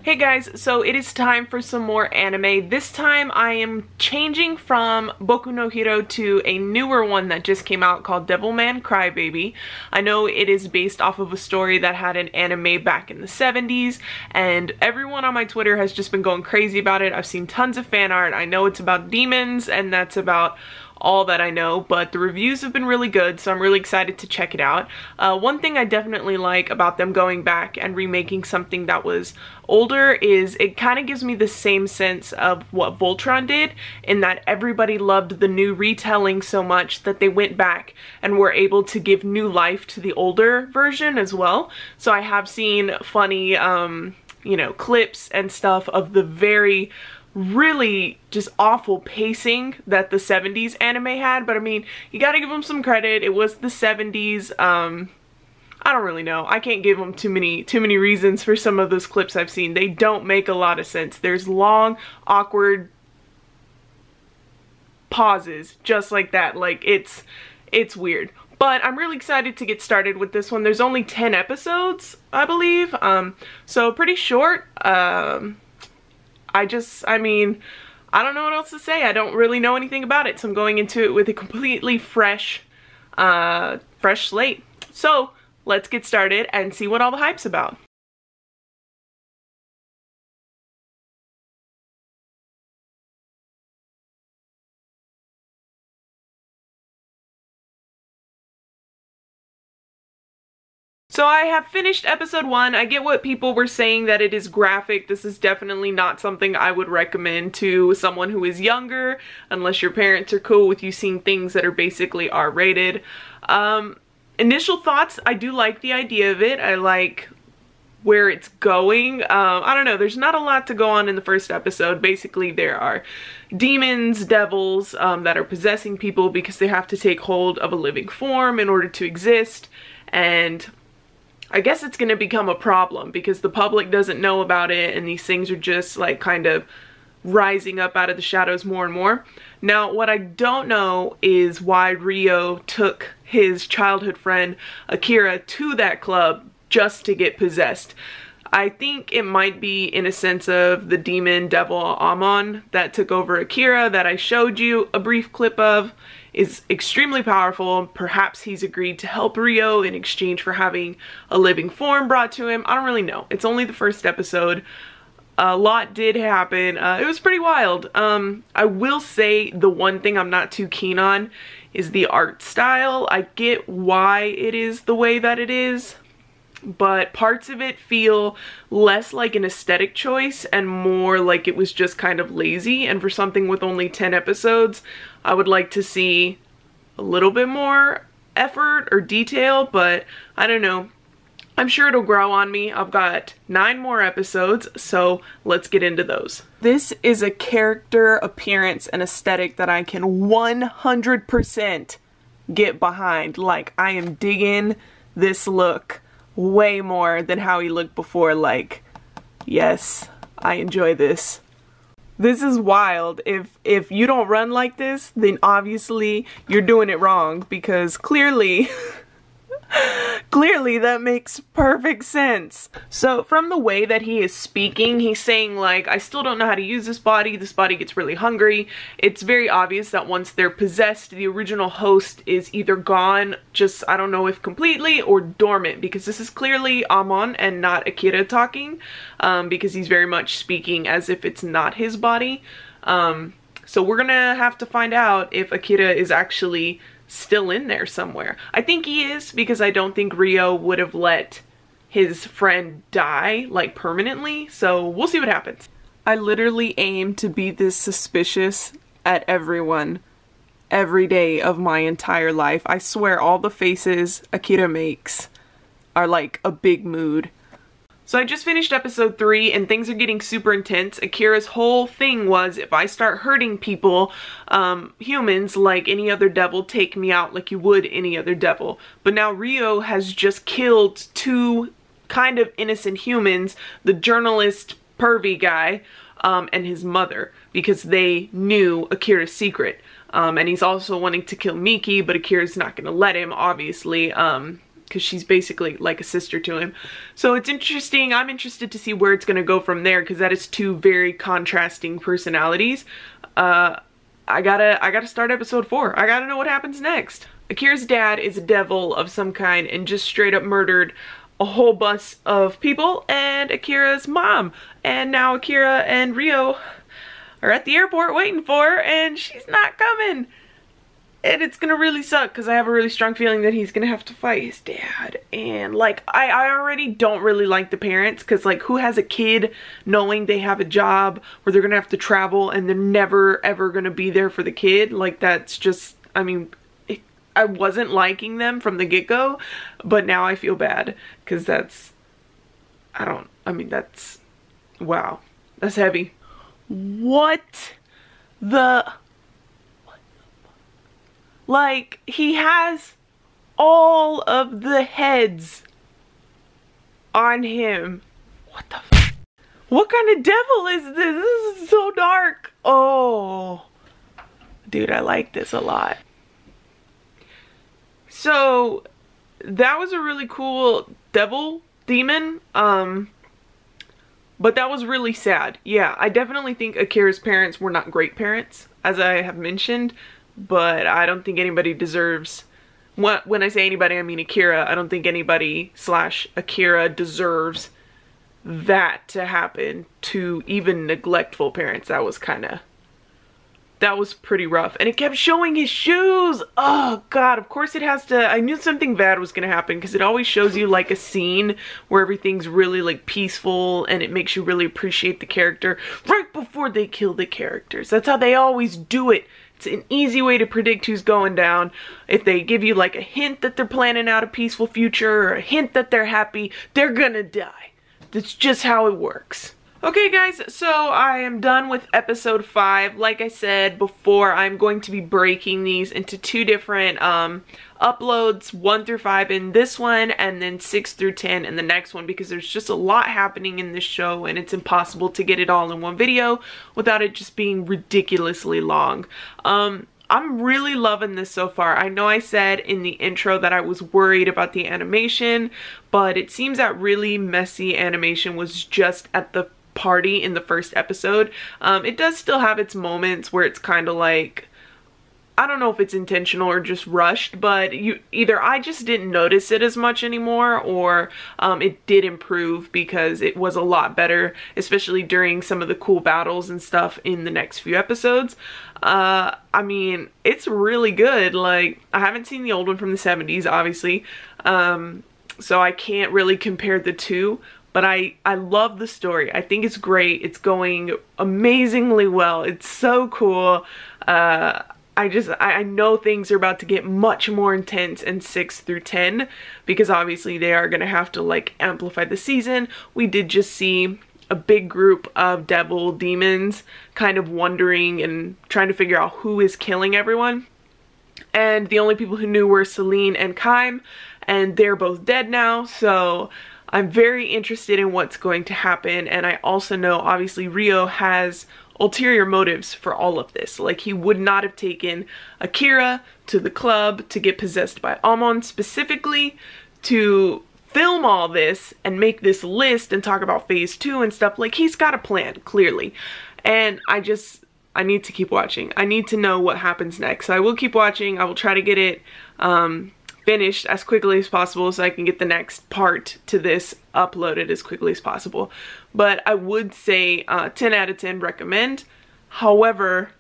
Hey guys, so it is time for some more anime. This time I am changing from Boku no Hero to a newer one that just came out called Devilman Crybaby. I know it is based off of a story that had an anime back in the 70s, and everyone on my Twitter has just been going crazy about it. I've seen tons of fan art. I know it's about demons, and that's about all that I know, but the reviews have been really good, so I'm really excited to check it out. One thing I definitely like about them going back and remaking something that was older is it kind of gives me the same sense of what Voltron did, in that everybody loved the new retelling so much that they went back and were able to give new life to the older version as well. So I have seen funny, you know, clips and stuff of the really just awful pacing that the 70s anime had, but I mean, you gotta give them some credit. It was the 70s. I don't really know. I can't give them too many reasons for some of those clips I've seen. They don't make a lot of sense. There's long, awkward pauses just like that. Like, it's weird. But I'm really excited to get started with this one. There's only 10 episodes, I believe. So pretty short. I mean, I don't know what else to say. I don't really know anything about it, so I'm going into it with a completely fresh slate. So let's get started and see what all the hype's about. So I have finished episode 1. I get what people were saying, that it is graphic. This is definitely not something I would recommend to someone who is younger, unless your parents are cool with you seeing things that are basically R-rated. Initial thoughts, I do like the idea of it. I like where it's going. I don't know, there's not a lot to go on in the first episode. Basically, there are demons, devils, that are possessing people because they have to take hold of a living form in order to exist, and I guess it's going to become a problem because the public doesn't know about it, and these things are just like kind of rising up out of the shadows more and more. Now, what I don't know is why Ryo took his childhood friend Akira to that club just to get possessed. I think it might be in a sense of the demon devil Amon that took over Akira that I showed you a brief clip of is extremely powerful. Perhaps he's agreed to help Ryo in exchange for having a living form brought to him. I don't really know. It's only the first episode. A lot did happen. It was pretty wild. I will say the one thing I'm not too keen on is the art style. I get why it is the way that it is, but parts of it feel less like an aesthetic choice and more like it was just kind of lazy. And for something with only 10 episodes, I would like to see a little bit more effort or detail, but I don't know. I'm sure it'll grow on me. I've got 9 more episodes, so let's get into those. This is a character appearance and aesthetic that I can 100% get behind. Like, I am digging this look way more than how he looked before. Like, yes, I enjoy this. This is wild. If you don't run like this, then obviously you're doing it wrong, because clearly clearly that makes perfect sense. So from the way that he is speaking, he's saying like, I still don't know how to use this body gets really hungry. It's very obvious that once they're possessed, the original host is either gone, just I don't know if completely, or dormant, because this is clearly Amon and not Akira talking, because he's very much speaking as if it's not his body. So we're gonna have to find out if Akira is actually still in there somewhere. I think he is, because I don't think Ryo would have let his friend die, like, permanently, so we'll see what happens. I literally aim to be this suspicious at everyone every day of my entire life. I swear all the faces Akira makes are like a big mood. So I just finished episode 3 and things are getting super intense. Akira's whole thing was, if I start hurting people, humans, like any other devil, take me out like you would any other devil. But now Ryo has just killed 2 kind of innocent humans, the journalist pervy guy, and his mother, because they knew Akira's secret. And he's also wanting to kill Miki, but Akira's not going to let him, obviously, because she's basically like a sister to him. So it's interesting. I'm interested to see where it's going to go from there, because that is two very contrasting personalities. I gotta start episode 4. I gotta know what happens next. Akira's dad is a devil of some kind and just straight up murdered a whole bus of people and Akira's mom. And now Akira and Ryo are at the airport waiting for her, and she's not coming. And it's gonna really suck, because I have a really strong feeling that he's gonna have to fight his dad. And like, I already don't really like the parents, because like, who has a kid knowing they have a job where they're gonna have to travel and they're never ever gonna be there for the kid? Like, that's just, I mean, I wasn't liking them from the get-go, but now I feel bad, because that's, that's, wow, that's heavy. What the... Like, he has all of the heads on him. What the f? What kind of devil is this? This is so dark. Oh. Dude, I like this a lot. So, that was a really cool demon. But that was really sad. Yeah, I definitely think Akira's parents were not great parents, as I have mentioned. But I don't think anybody deserves, when I say anybody, I mean Akira. I don't think anybody / Akira deserves that to happen to even neglectful parents. That was pretty rough. And it kept showing his shoes. Oh god, of course it has to. I knew something bad was gonna happen, because it always shows you like a scene where everything's really like peaceful and it makes you really appreciate the character right before they kill the characters. That's how they always do it. It's an easy way to predict who's going down. If they give you like a hint that they're planning out a peaceful future, or a hint that they're happy, they're gonna die. That's just how it works. Okay guys, so I am done with episode 5. Like I said before, I'm going to be breaking these into 2 different uploads, 1 through 5 in this one, and then 6 through 10 in the next one, because there's just a lot happening in this show and it's impossible to get it all in one video without it just being ridiculously long. I'm really loving this so far. I know I said in the intro that I was worried about the animation, but it seems that really messy animation was just at the party in the first episode. It does still have its moments where it's kind of like, I don't know if it's intentional or just rushed, but either I just didn't notice it as much anymore, or it did improve, because it was a lot better, especially during some of the cool battles and stuff in the next few episodes. I mean, it's really good. Like, I haven't seen the old one from the 70s, obviously, so I can't really compare the two. But I love the story. I think it's great. It's going amazingly well. It's so cool. I know things are about to get much more intense in 6 through 10, because obviously they are going to have to like amplify the season. We did just see a big group of devil demons kind of wondering and trying to figure out who is killing everyone. And the only people who knew were Celine and Kaim, and they're both dead now. So I'm very interested in what's going to happen, and I also know obviously Ryo has ulterior motives for all of this. Like, he would not have taken Akira to the club to get possessed by Amon specifically to film all this and make this list and talk about phase 2 and stuff. Like, he's got a plan, clearly. And I need to keep watching. I need to know what happens next. So I will keep watching. I will try to get it finished as quickly as possible so I can get the next part to this uploaded as quickly as possible. But I would say 10 out of 10 recommend. However,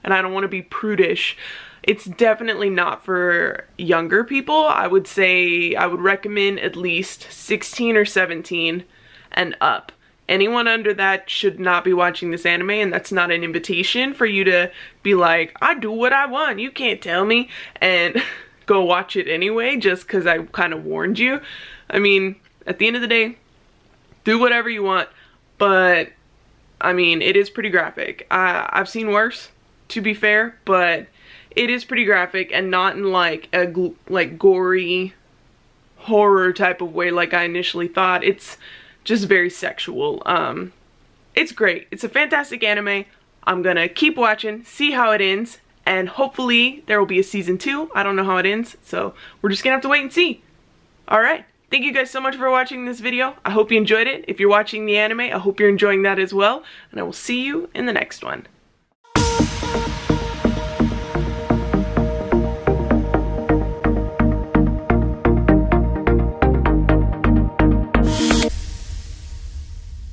and I don't want to be prudish, it's definitely not for younger people. I would say I would recommend at least 16 or 17 and up. Anyone under that should not be watching this anime, and that's not an invitation for you to be like, I do what I want, you can't tell me, and go watch it anyway just because I kind of warned you. I mean, at the end of the day, do whatever you want, but I mean, it is pretty graphic. I've seen worse, to be fair, but it is pretty graphic, and not in like a gory horror type of way like I initially thought. It's just very sexual. It's great. It's a fantastic anime. I'm gonna keep watching, see how it ends, and hopefully there will be a season 2. I don't know how it ends, so we're just gonna have to wait and see. Alright, thank you guys so much for watching this video. I hope you enjoyed it. If you're watching the anime, I hope you're enjoying that as well. And I will see you in the next one.